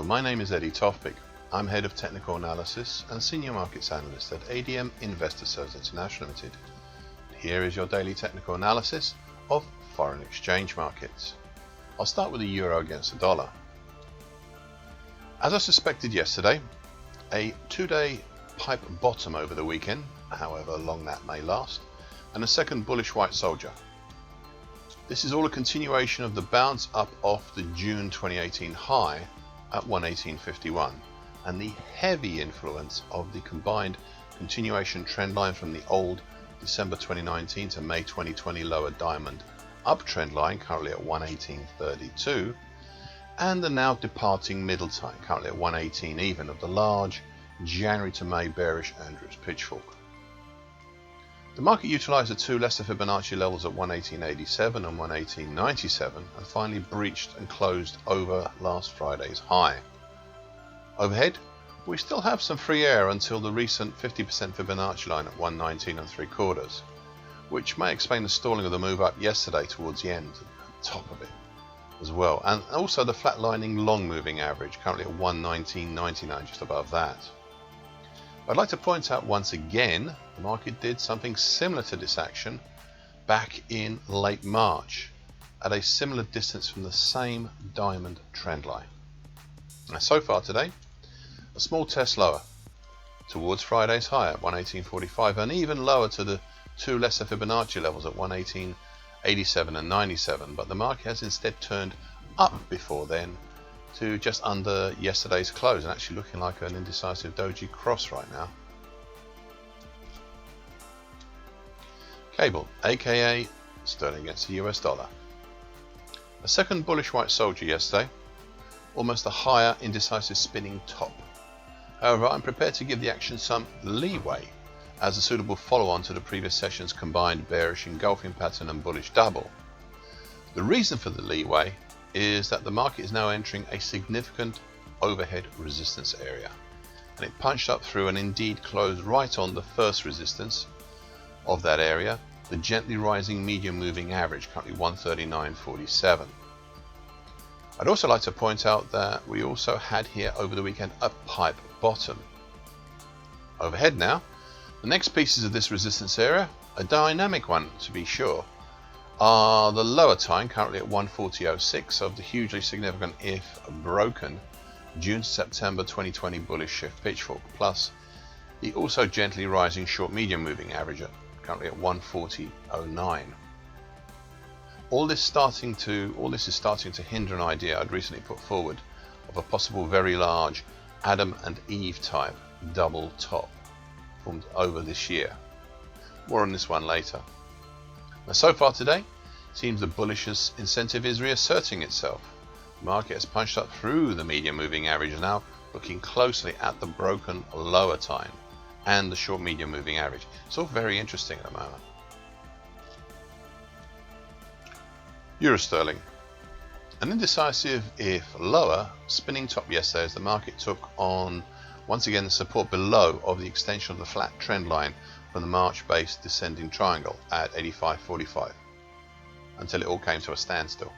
my name is Tofpik. I'm Head of Technical Analysis and Senior Markets Analyst at ADM Investor Services International Limited. Here is your daily technical analysis of foreign exchange markets. I'll start with the euro against the dollar. As I suspected yesterday, a two-day pipe bottom over the weekend, however long that may last, and a second bullish white soldier. This is all a continuation of the bounce up off the June 2018 high at 118.51 and the heavy influence of the combined continuation trend line from the old December 2019 to May 2020 lower diamond uptrend line currently at 118.32 and the now departing middle time currently at 118 even of the large January to May bearish Andrews pitchfork. The market utilised the two lesser Fibonacci levels at 118.87 and 118.97 and finally breached and closed over last Friday's high. Overhead, we still have some free air until the recent 50% Fibonacci line at 119.75, which may explain the stalling of the move up yesterday towards the end, at the top of it as well, and also the flatlining long moving average currently at 119.99, just above that. I'd like to point out once again the market did something similar to this action back in late March at a similar distance from the same diamond trend line. Now, so far today, a small test lower towards Friday's high at 118.45 and even lower to the two lesser Fibonacci levels at 118.87 and 97, but the market has instead turned up before then to just under yesterday's close and actually looking like an indecisive doji cross right now. Cable, aka sterling against the US dollar. A second bullish white soldier yesterday, almost a higher indecisive spinning top. However, I'm prepared to give the action some leeway as a suitable follow-on to the previous session's combined bearish engulfing pattern and bullish double. The reason for the leeway is that the market is now entering a significant overhead resistance area, and it punched up through and indeed closed right on the first resistance of that area, the gently rising medium moving average currently 139.47. I'd also like to point out that we also had here over the weekend a pipe bottom. Overhead now, the next pieces of this resistance area, a dynamic one to be sure, are the lower time currently at 140.06 of the hugely significant, if broken, June to September 2020 bullish shift pitchfork, plus the also gently rising short medium moving average at currently at 140.09. All this is starting to hinder an idea I'd recently put forward of a possible very large Adam and Eve type double top formed over this year. More on this one later. Now, so far today, it seems the bullish incentive is reasserting itself. The market has punched up through the medium moving average and now looking closely at the broken lower time and the short medium moving average. It's all very interesting at the moment. Euro sterling. An indecisive, if lower, spinning top yesterday as the market took on once again the support below of the extension of the flat trend line from the March-based descending triangle at 85.45 until it all came to a standstill.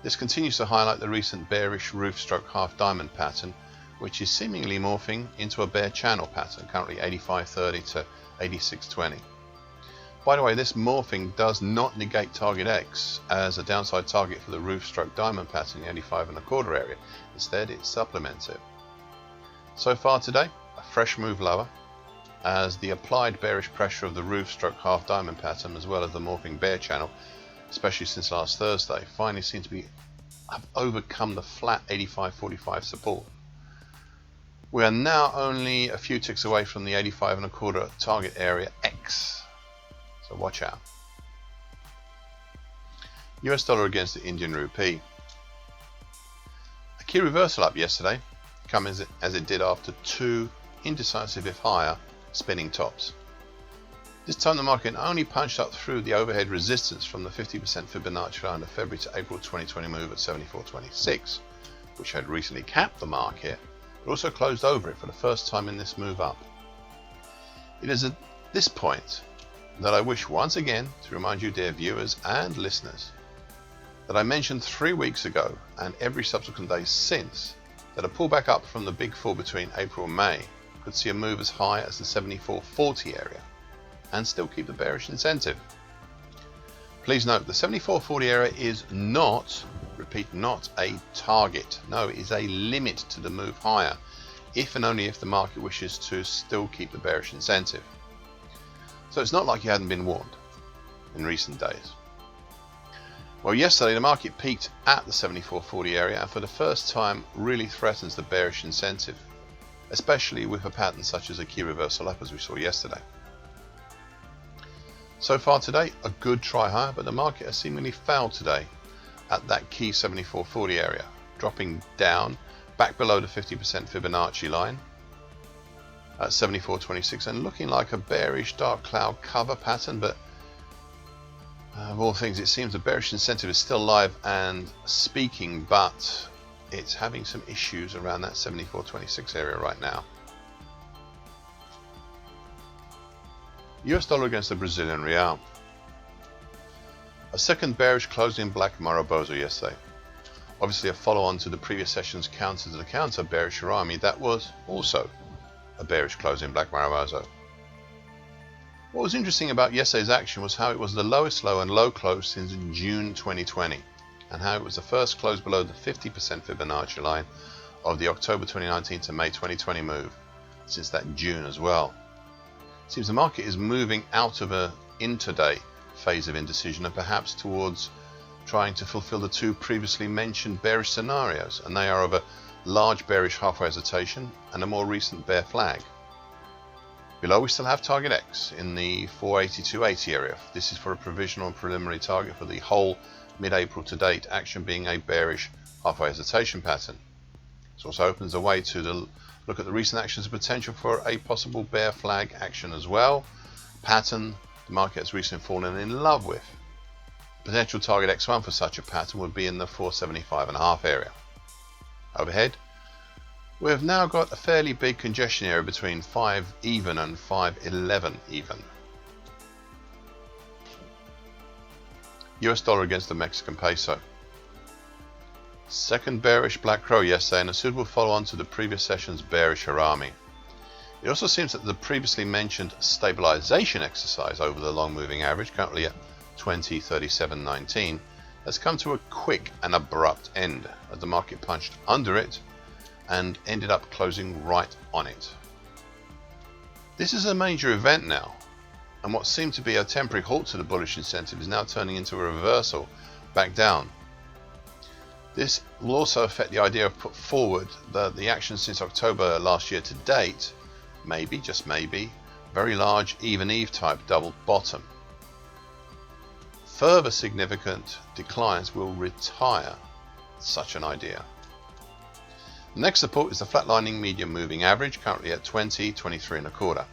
This continues to highlight the recent bearish roof stroke half diamond pattern, which is seemingly morphing into a bear channel pattern, currently 85.30 to 86.20. By the way, this morphing does not negate target X as a downside target for the roof stroke diamond pattern in the 85.25 area. Instead, it supplements it. So far today, a fresh move lower, as the applied bearish pressure of the roof stroke half diamond pattern as well as the morphing bear channel, especially since last Thursday, finally seem to have overcome the flat 85.45 support. We are now only a few ticks away from the 85.25 target area X, so watch out. US dollar against the Indian rupee. A key reversal up yesterday, coming as it did after two indecisive if higher spinning tops. This time the market only punched up through the overhead resistance from the 50% Fibonacci line of February to April 2020 move at 74.26, which had recently capped the market, but also closed over it for the first time in this move up. It is at this point that I wish once again to remind you, dear viewers and listeners, that I mentioned 3 weeks ago and every subsequent day since that a pullback up from the big fall between April and May could see a move as high as the 74.40 area and still keep the bearish incentive. Please note the 74.40 area is not, repeat, not a target. No, it is a limit to the move higher, if and only if the market wishes to still keep the bearish incentive. So it's not like you hadn't been warned in recent days. Well, yesterday the market peaked at the 74.40 area and for the first time really threatens the bearish incentive, especially with a pattern such as a key reversal up as we saw yesterday. So far today, a good try higher, but the market has seemingly failed today at that key 74.40 area, dropping down back below the 50% Fibonacci line at 74.26 and looking like a bearish dark cloud cover pattern, but of all things, it seems the bearish incentive is still live and speaking, but it's having some issues around that 74.26 area right now. US dollar against the Brazilian real. A second bearish closing black Marobozo yesterday. Obviously a follow-on to the previous session's counter to the counter bearish Harami. That was also a bearish closing black Marobozo. What was interesting about yesterday's action was how it was the lowest low and low close since June 2020, and how it was the first close below the 50% Fibonacci line of the October 2019 to May 2020 move since that June as well. It seems the market is moving out of an intraday phase of indecision and perhaps towards trying to fulfill the two previously mentioned bearish scenarios, and they are of a large bearish halfway hesitation and a more recent bear flag. Below we still have target X in the 482.80 area. This is for a provisional and preliminary target for the whole mid-April to date, action being a bearish halfway hesitation pattern. This also opens the way to look at the recent actions of potential for a possible bear flag action as well. Pattern the market has recently fallen in love with. Potential target X1 for such a pattern would be in the 475.5 area. Overhead, we have now got a fairly big congestion area between 5 even and 511 even. US dollar against the Mexican peso. Second bearish black crow yesterday and a suitable follow-on to the previous session's bearish Harami. It also seems that the previously mentioned stabilization exercise over the long moving average, currently at 20.3719, has come to a quick and abrupt end as the market punched under it and ended up closing right on it. This is a major event now, and what seemed to be a temporary halt to the bullish incentive is now turning into a reversal back down. This will also affect the idea of put forward that the action since October last year to date, maybe, just maybe, very large even eve type double bottom. Further significant declines will retire such an idea. The next support is the flatlining medium moving average, currently at 20.2325.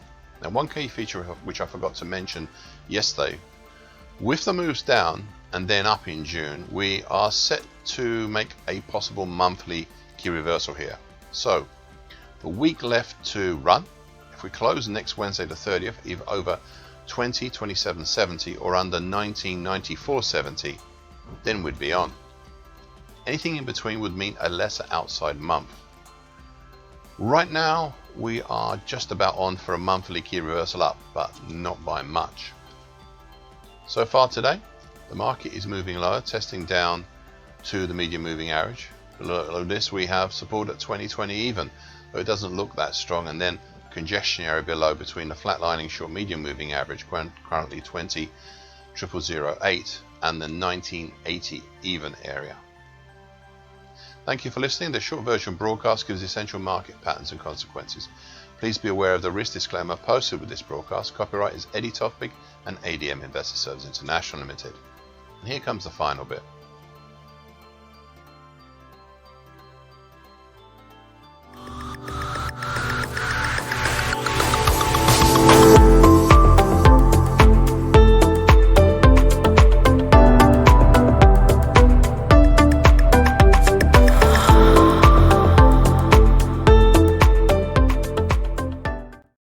Now, one key feature which I forgot to mention yesterday, with the moves down and then up in June, we are set to make a possible monthly key reversal here. So, the week left to run, if we close next Wednesday the 30th, either over 20.2770 or under 19.9470, then we'd be on. Anything in between would mean a lesser outside month. Right now, we are just about on for a monthly key reversal up, but not by much. So far today, the market is moving lower, testing down to the medium moving average. Below this, we have support at 20.20 even, though it doesn't look that strong, and then congestion area below between the flatlining short medium moving average, currently 20.0008, and the 19.80 even area. Thank you for listening. The short version broadcast gives essential market patterns and consequences. Please be aware of the risk disclaimer posted with this broadcast. Copyright is Tofpik and ADM Investor Services International Limited. And here comes the final bit.